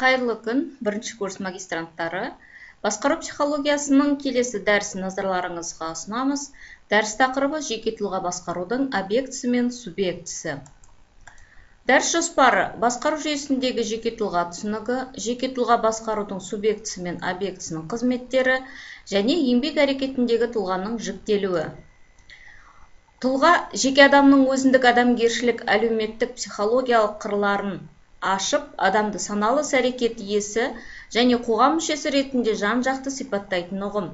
Қайырлы күн, бірінші курс магистранттары. Басқару психологиясының келесі дәрісін назарларыңызға ұсынамыз. Дәріс тақырыбы жеке тұлға басқарудың объектісі мен субъектісі. Дәріс жоспары: басқару жүйесіндегі жеке тұлға түсінігі, жеке тұлға басқарудың субъектісі мен объектісінің қызметтері және еңбек әрекетіндегі тұлғаның жіктелуі. Тұлға жеке адамның өзіндік адамгершілік, әлеуметтік, психологиялық қырларын ашып, адамды саналы іс-әрекет иесі және қоғам мүшесі ретінде жан-жақты сипаттайтын ұғым.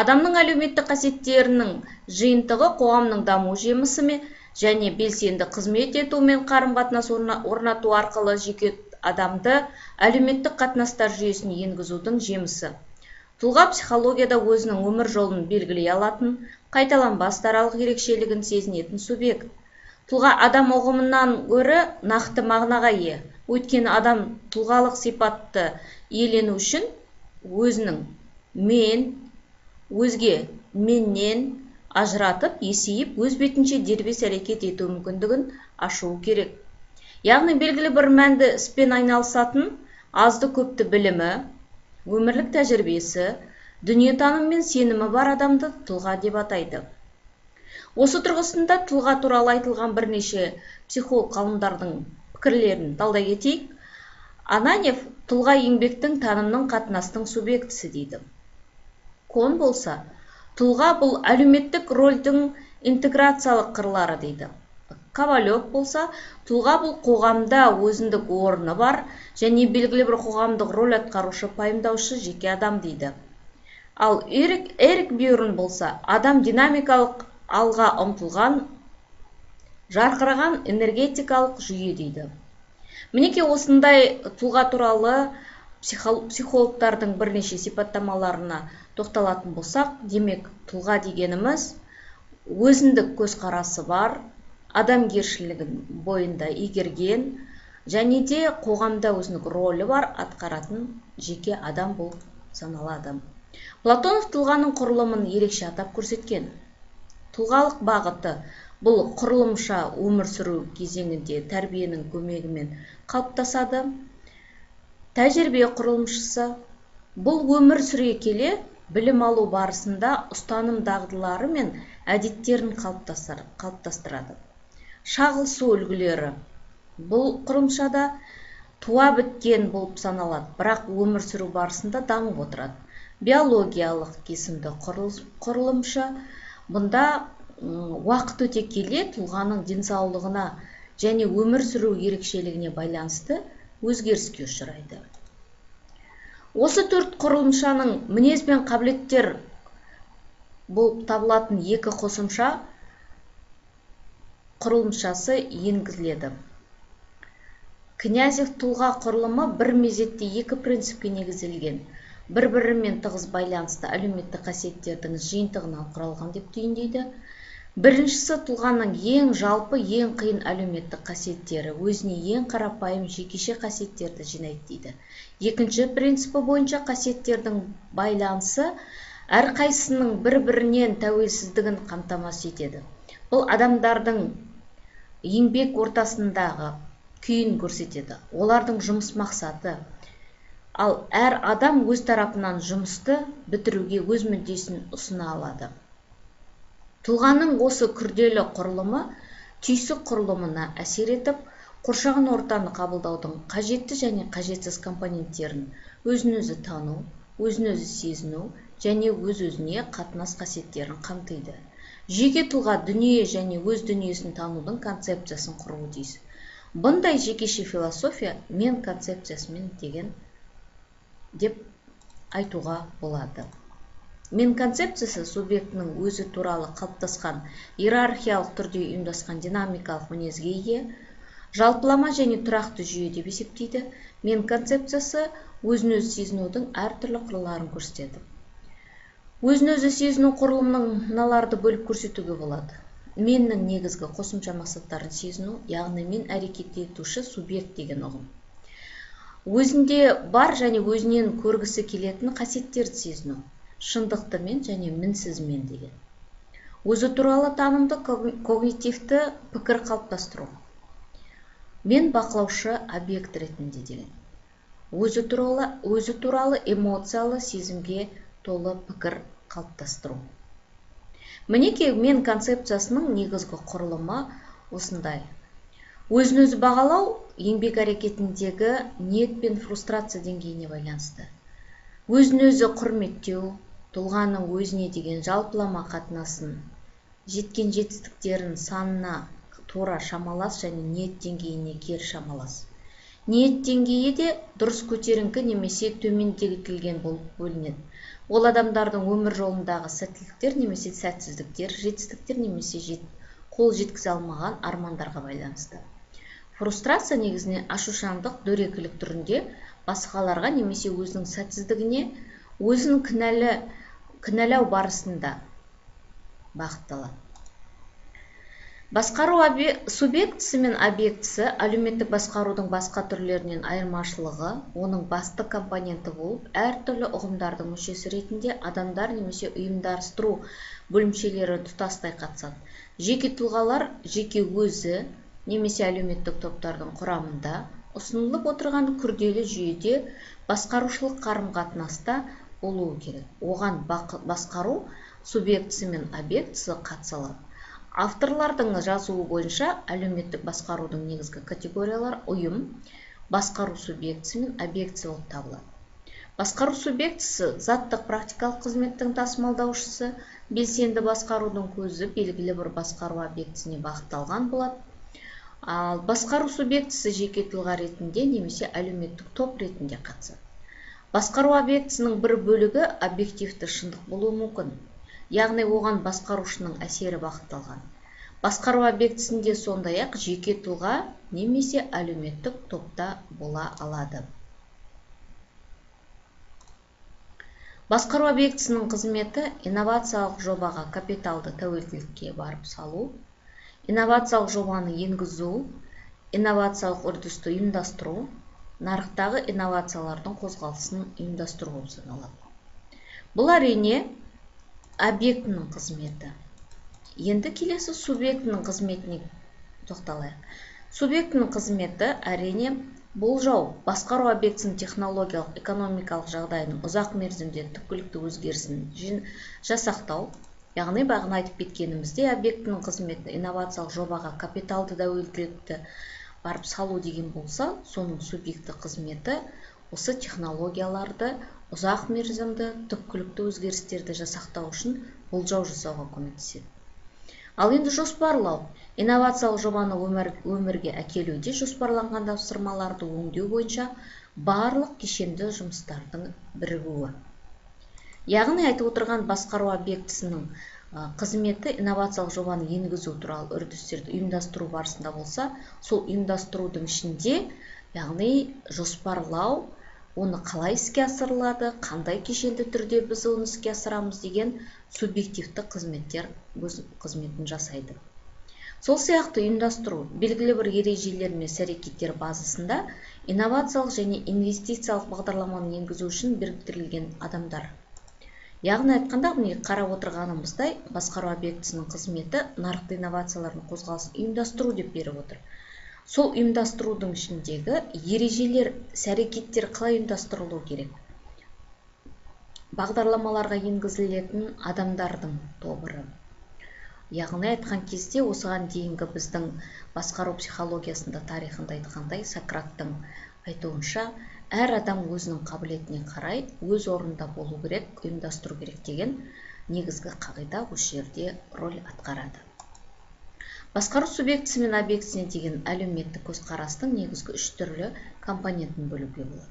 Адамның әлеуметтік қасиеттерінің жиынтығы қоғамның даму жемісі және белсенді қызмет ету мен қарым-қатынас орнату арқылы жеке адамды әлеуметтік қатынастар жүйесіне енгізудің жемісі. Тұлға психологияда өзінің өмір жолын белгілей алатын, қайталанбас даралық ерекшелігін сезінетін субъект. Тұлға адам ұғымынан гөрі нақты мағынаға ие. Өйткені адам тұлғалық сипатты иелену үшін өзінің мен, өзге меннен ажыратып, есейіп, өз бетінше дербес әрекет ету мүмкіндігін ашуы керек. Яғни белгілі бір мәнді іспен айналысатын, азды-көпті білімі, өмірлік тәжірибесі, дүниетаным мен сенімі бар адамды тұлға деп атайды. Осы тұрғысында тұлға туралы айтылған бірнеше психолог ғалымдардың пікірлерін талдай кетейік. Ананьев тұлға еңбектің, танымның, қатынастың субъектісі дейді. Кон болса, тұлға бұл әлеуметтік рөлдің интеграциялық қырлары дейді. Ковалев болса, тұлға бұл қоғамда өзіндік орны бар және белгілі бір қоғамдық рөл атқарушы, пайымдаушы жеке адам дейді. Ал Эрик Бюрн болса, адам динамикалық, алға ұмтылған, жарқыраған энергетикалық жүйе дейді. Мінеке осындай тұлға туралы психологтардың бірнеше сипаттамаларына тоқталатын болсақ, демек тұлға дегеніміз өзіндік көзқарасы бар, адамгершілігін бойында игерген және де қоғамда өзіндік рөлі бар атқаратын жеке адам болып саналады. Платонов тұлғаның құрылымын ерекше атап көрсеткен. Тұлғалық бағыты бұл құрылымша өмір сүру кезеңінде тәрбиенің көмегімен қалыптасады. Тәжірибе құрылымшысы бұл өмір сүре келе білім алу барысында ұстаным дағдылары мен әдеттерін қалыптастырады. Шағылысу үлгілері бұл құрылымшада туа біткен болып саналады, бірақ өмір сүру барысында дамып отырады. Биологиялық кесімді құрылымшы бұнда уақыт өте келе тұлғаның денсаулығына және өмір сүру ерекшелігіне байланысты өзгеріске ұшырайды. Осы төрт құрылымшаның мінез бен қабілеттер болып табылатын екі қосымша құрылымшасы енгізіледі. Князев тұлға құрылымы бір мезетте екі принципке негізделген, бір-бірімен тығыз байланысты әлеуметтік қасиеттердің жиынтығынан құралған деп түйіндейді. Біріншісі тұлғаның ең жалпы, ең қиын әлеуметтік қасиеттері, өзіне ең қарапайым жекеше қасиеттерді жинайды дейді. Екінші принципі бойынша қасиеттердің байланысы әрқайсының бір-бірінен тәуелсіздігін қамтамасыз етеді. Бұл адамдардың еңбек ортасындағы күйін көрсетеді, олардың жұмыс мақсаты. Ал әр адам өз тарапынан жұмысты бітіруге өз мүддесін ұсына алады. Тұлғаның осы күрделі құрылымы түйсік құрылымына әсер етіп, қоршаған ортаны қабылдаудың қажетті және қажетсіз компоненттерін өзін-өзі тану, өзін-өзі сезіну және өз-өзіне қатынас қасиеттерін қамтиды. Жеке тұлға дүние және өз дүниесін танудың концепциясын құруы тиіс. Бұндай жекеше философия мен концепциясымен деген деп айтуға болады. Мен концепциясы субъектінің өзі туралы қалыптасқан иерархиялық түрде ұйымдасқан динамикалық мінезге ие, жалпылама және тұрақты жүйе деп есептейді. Мен концепциясы өзін-өзі сезінудің әртүрлі қырларын көрсетеді. Өзін-өзі сезіну құрылымының мыналарды бөліп көрсетуге болады. Меннің негізгі қосымша мақсаттарын сезіну, яғни мен әрекет етуші субъект деген ұғым. Өзінде бар және өзінен көргісі келетін қасиеттерді сезіну, шындықты мен және мінсіз мен деген. Өзі туралы танымды когнитивті пікір қалыптастыру. Мен бақылаушы объект ретінде деген. өзі туралы эмоциялы сезімге толы пікір қалыптастыру. Мінекей мен концепциясының негізгі құрылымы осындай. Өзін өзі бағалау еңбек әрекетіндегі ниет пен фрустрация деңгейіне байланысты. Өзін өзі құрметтеу, тұлғаның өзіне деген жалпылама қатынасын, жеткен жетістіктерін санына тура шамалас және ниет деңгейіне кері шамалас. Ниет деңгейі де дұрыс көтеріңкі немесе төмендетілген болып бөлінеді. Ол адамдардың өмір жолындағы сәттіліктер немесе сәтсіздіктер, жетістіктер немесе қол жеткізе алмаған армандарға байланысты. Фрустрация негізінен ашушаңдық, дөрекілік түрінде басқаларға немесе өзінің сәтсіздігіне өзін кінәлау барысында бағытталады. Басқару субъектісі мен объектісі әлеуметтік басқарудың басқа түрлерінен айырмашылығы оның басты компоненті болып, әртүрлі ұғымдардың мүшесі ретінде адамдар немесе ұйымдастыру бөлімшелері тұтастай қатысады. Жеке тұлғалар жеке өзі немесе әлеуметтік топтардың құрамында ұсынылып отырған күрделі жүйеде басқарушылық қарым-қатынаста болуы керек. Оған басқару субъектісі мен объектісі қатыса алады. Авторлардың жазуы бойынша әлеуметтік басқарудың негізгі категориялар ұйым, басқару субъектісі мен объектісі болып табылады. Басқару субъектісі заттық практикалық қызметтің тасымалдаушысы, белсенді басқарудың көзі белгілі бір басқару объектісіне бағытталған болады. Ал басқару субъектісі жеке тұлға ретінде немесе әлеуметтік топ ретінде қатысады. Басқару объектісінің бір бөлігі объективті шындық болуы мүмкін, яғни оған басқарушының әсері бағытталған. Басқару объектісінде сондай-ақ жеке тұлға немесе әлеуметтік топта бола алады. Басқару объектісінің қызметі инновациялық жобаға капиталды тәуелділікке барып салу, инновациялық жобаны енгізу, инновациялық үрдісті ұйымдастыру, нарықтағы инновациялардың қозғалысын ұйымдастыру болып саналады. Бұл әрине объектінің қызметі. Енді келесі субъектінің қызметіне тоқталайық. Субъектінің қызметі әрине болжау, басқару объектісінің технологиялық, экономикалық жағдайының ұзақ мерзімде түпкілікті өзгерісін жасақтау, яғни бағана айтып кеткенімізде объектінің қызметі инновациялық жобаға капиталды тәуелділікті барып салу деген болса, соның субъекті қызметі осы технологияларды ұзақ мерзімді түпкілікті өзгерістерді жасақтау үшін болжау жасауға көмектеседі. Ал енді жоспарлау, инновациялық жобаны өмірге әкелуде жоспарланған тапсырмаларды өңдеу бойынша барлық кешенді жұмыстардың бірігуі. Яғни айтып отырған басқару объектісінің қызметі инновациялық жобаны енгізу туралы үрдістерді ұйымдастыру барысында болса, сол ұйымдастырудың ішінде, яғни жоспарлау, оны қалай іске асырылады, қандай кешенді түрде біз оны іске асырамыз деген субъективті қызметтер өз қызметін жасайды. Сол сияқты ұйымдастыру белгілі бір ережелер мен іс-әрекеттер базасында инновациялық және инвестициялық бағдарламаны енгізу үшін біріктірілген адамдар. Яғни айтқанда, қарап отырғанымыздай, басқару объектісінің қызметі нарықты инновациялардың қозғалысын ұйымдастыру деп беріп отыр. Сол ұйымдастырудың ішіндегі ережелер, іс-әрекеттер қалай ұйымдастырылу керек? Бағдарламаларға енгізілетін адамдардың тобыры. Яғни айтқан кезде осыған дейінгі біздің басқару психологиясында тарихында айтқандай Сократтың айтуынша, әр адам өзінің қабілетіне қарай өз орнында болу керек, ұйымдастыру керек деген негізгі қағида осы жерде роль атқарады. Басқару субъектісі мен объектісіне деген әлеуметтік көзқарастың негізгі үш түрлі компонентін бөлуге болады.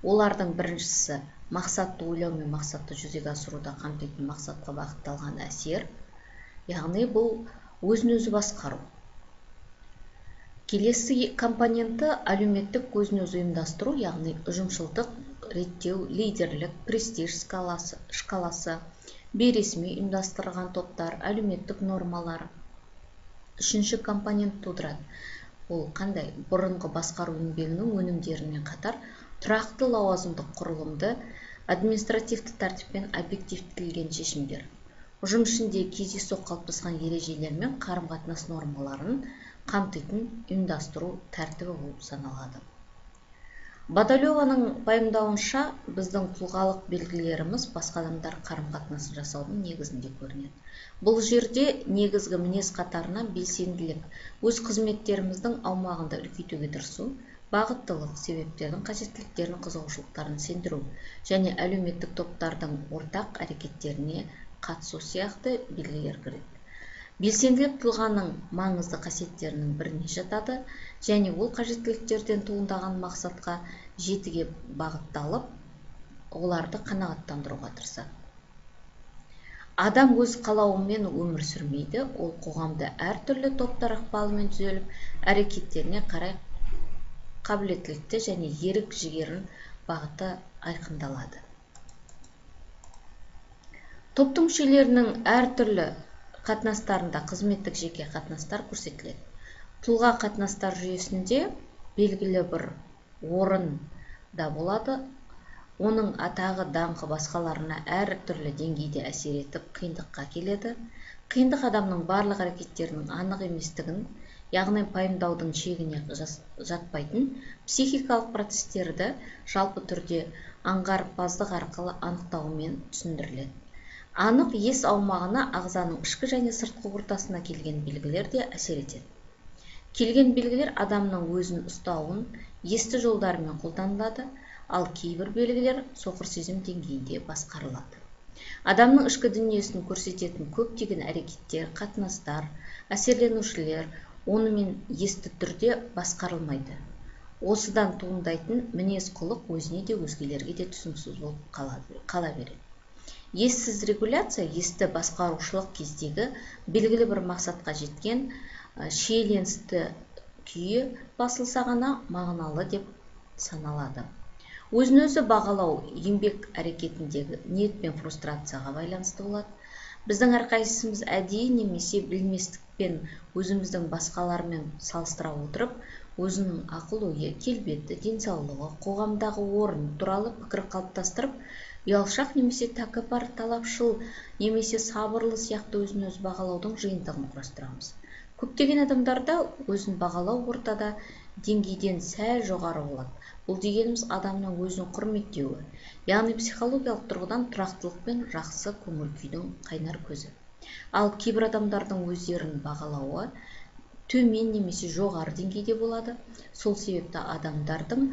Олардың біріншісі мақсатты ойлау мен мақсатты жүзеге асыруда қамтитын мақсатқа бағытталған әсер, яғни бұл өзін-өзі басқару. Келесі компоненті әлеуметтік өзін-өзі ұйымдастыру, яғни ұжымшылдық, реттеу, лидерлік, престиж шкаласы, бейресми ұйымдастырылған топтар, әлеуметтік нормалар. Үшінші компонент тудырады. Ол қандай? Бұрынғы басқару еңбегінің өнімдерімен қатар тұрақты лауазымдық құрылымды, административті тәртіппен объективтілген шешімдер. Ұжым ішінде кездейсоқ қалыптасқан ережелер мен қарым-қатынас нормаларын қамтитын ұйымдастыру тәртібі болып саналады. Бадалеваның пайымдауынша, біздің тұлғалық белгілеріміз басқа адамдар қарым-қатынасын жасаудың негізінде көрінеді. Бұл жерде негізгі мінез қатарына белсенділік, өз қызметтеріміздің аумағында үлкейтуге тырысу, бағыттылық, себептердің, қажеттіліктердің, қызығушылықтарын сендіру және әлеуметтік топтардың ортақ әрекеттеріне қатысу сияқты белгілер кіреді. Белсенділік тұлғаның маңызды қасиеттерінің біріне жатады және ол қажеттіліктерден туындаған мақсатқа жетуге бағытталып, оларды қанағаттандыруға тырысады. Адам өз қалауымен өмір сүрмейді, ол қоғамда әртүрлі топтар ықпалымен түзеліп, әрекеттеріне қарай қабілеттілікті және ерік жігерін бағыты айқындалады. Топтың мүшелерінің әртүрлі қатынастарында қызметтік жеке қатынастар көрсетіледі. Тұлға қатынастар жүйесінде белгілі бір орын да болады. Оның атағы, даңқы басқаларына әртүрлі деңгейде әсер етіп, қиындыққа келеді. Қиындық адамның барлық әрекеттерінің анық еместігін, яғни пайымдаудың шегіне жатпайтын психикалық процестерді жалпы түрде аңғарымпаздық арқылы анықтаумен түсіндіріледі. Анық ес аумағына ағзаның ішкі және сыртқы ортасына келген белгілер де әсер етеді. Келген белгілер адамның өзін ұстауын есті жолдарымен қолданылады, ал кейбір белгілер соқыр сезім деңгейінде басқарылады. Адамның ішкі дүниесін көрсететін көптеген әрекеттер, қатынастар, әсерленушілер онымен есті түрде басқарылмайды. Осыдан туындайтын мінез құлық өзіне де өзгелерге де түсініксіз болып қала береді. Ессіз регуляция есті басқарушылық кездегі белгілі бір мақсатқа жеткен шиеленісті күйі басылса ғана мағыналы деп саналады. Өзін-өзі бағалау еңбек әрекетіндегі ниет пен фрустрацияға байланысты болады. Біздің әрқайсымыз әдейі немесе білместікпен өзіміздің басқалармен салыстыра отырып, өзінің ақыл-ойы, келбеті, денсаулығы, қоғамдағы орын туралы пікір қалыптастырып, ұялшақ немесе тәкаппар, талапшыл немесе сабырлы сияқты өзін-өзі бағалаудың жиынтығын құрастырамыз. Көптеген адамдарда өзін бағалау ортада деңгейден сәл жоғары болады. Бұл дегеніміз адамның өзін құрметтеуі, яғни психологиялық тұрғыдан тұрақтылық пен жақсы көңіл күйдің қайнар көзі. Ал кейбір адамдардың өздерін бағалауы төмен немесе жоғары деңгейде болады. Сол себепті адамдардың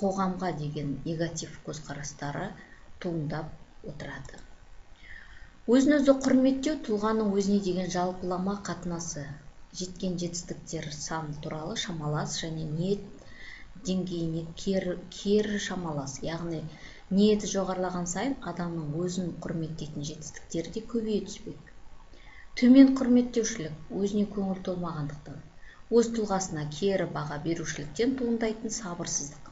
қоғамға деген негатив көзқарастары туындап отырады. Өзін-өзі құрметтеу тұлғаның өзіне деген жалпылама қатынасы, жеткен жетістіктер саны туралы шамалас және ниет деңгейіне кері шамалас, яғни ниеті жоғарылаған сайын адамның өзін құрметтейтін жетістіктері де көбейе түспек. Төмен құрметтеушілік, өзіне көңіл толмағандықтан, өз тұлғасына кері баға берушіліктен туындайтын сабырсыздық.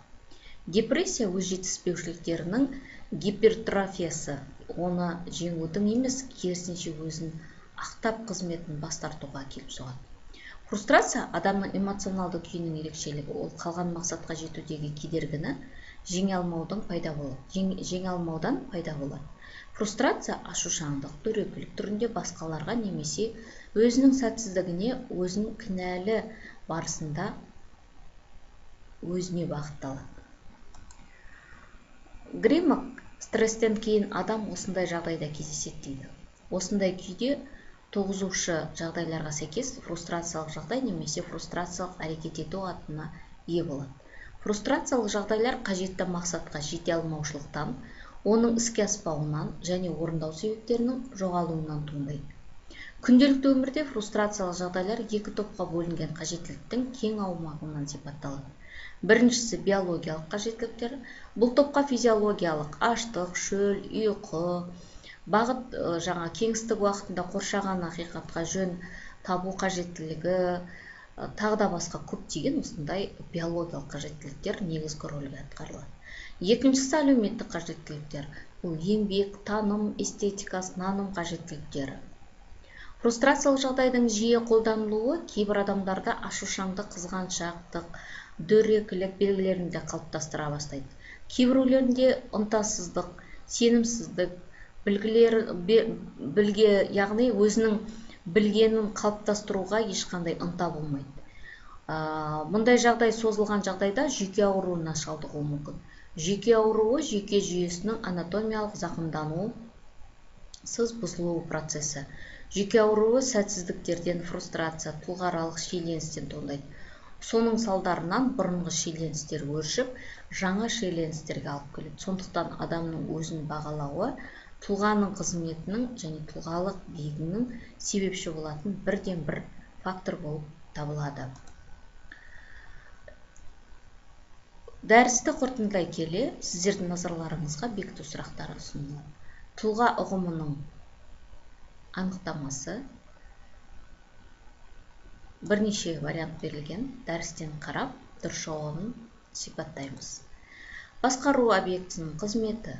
Депрессия өз жетіспеушіліктерінің гипертрофиясы, оны жеңудің емес, керісінше өзін ақтап қызметін бас тартуға келіп соғады. Фрустрация адамның эмоционалды күйінің ерекшелігі, ол қалған мақсатқа жетудегі кедергіні жеңе алмаудан пайда болады. Фрустрация ашушаңдық, дөрекілік түрінде басқаларға немесе өзінің сәтсіздігіне, өзін кінәлі барысында өзіне бағытталады. Гримак стресстен кейін адам осындай жағдайда кездеседі дейді. Осындай күйде туғызушы жағдайларға сәйкес фрустрациялық жағдай немесе фрустрациялық әрекет ету атына ие болады. Фрустрациялық жағдайлар қажетті мақсатқа жете алмаушылықтан, оның іске аспауынан және орындау себептерінің жоғалуынан туындайды. Күнделікті өмірде фрустрациялық жағдайлар екі топқа бөлінген қажеттіліктің кең аумағынан сипатталады. Біріншісі биологиялық қажеттіліктер. Бұл топқа физиологиялық аштық, шөл, ұйқы, бағыт кеңістік уақытында қоршаған ақиқатқа жөн табу қажеттілігі, тағы да басқа көптеген осындай биологиялық қажеттіліктер негізгі рөлге атқарылады. Екіншісі әлеуметтік қажеттіліктер. Бұл еңбек, таным, эстетика, наным қажеттіліктері. Фрустрациялық жағдайдың жиі қолданылуы кейбір адамдарда ашушаңдық, қызғаншақтық, дөрекілік белгілерінде қалыптастыра бастайды. Кейбіреулерінде ынтасыздық, сенімсіздік, яғни өзінің білгенін қалыптастыруға ешқандай ынта болмайды. Мұндай жағдай созылған жағдайда жүйке ауруына шалдығуы мүмкін. Жүйке ауруы жүйке жүйесінің анатомиялық зақымданусыз бұзылу процесі. Жүйке ауруы сәтсіздіктерден, фрустрация, тұлғааралық шиеленістен туындайды. Соның салдарынан бұрынғы шиеленістер өршіп, жаңа шиеленістерге алып келеді. Сондықтан адамның өзін бағалауы тұлғаның қызметінің және тұлғалық биігінің себепші болатын бірден бір фактор болып табылады. Дәрісті қорытындылай келе, сіздердің назарларыңызға бекіту сұрақтары ұсынылады. Тұлға ұғымының анықтамасы, бірнеше вариант берілген. Дәрістен қарап, дұрыс жауабын сипаттаймыз. Басқару объектісінің қызметі.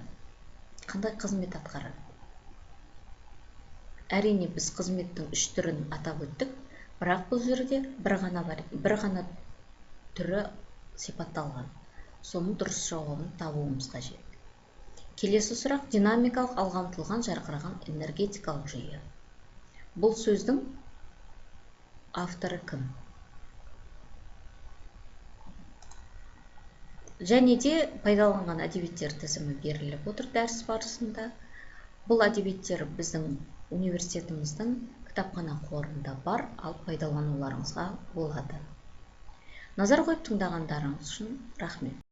Қандай қызмет атқарады? Әрине, біз қызметтің 3 түрін атап өттік, бірақ бұл жерде бір ғана түрі сипатталған. Соның дұрыс жауабын табуымыз қажет. Келесі сұрақ: динамикалық алға ұмтылған жарқыраған энергетикалық жүйе. Бұл сөздің авторы кім? Және де пайдаланған әдебиеттер тізімі беріліп отыр дәріс барысында. Бұл әдебиеттер біздің университетіміздің кітапхана қорында бар, ал пайдалануларыңызға болады. Назар қойып тыңдағандарыңыз үшін рахмет.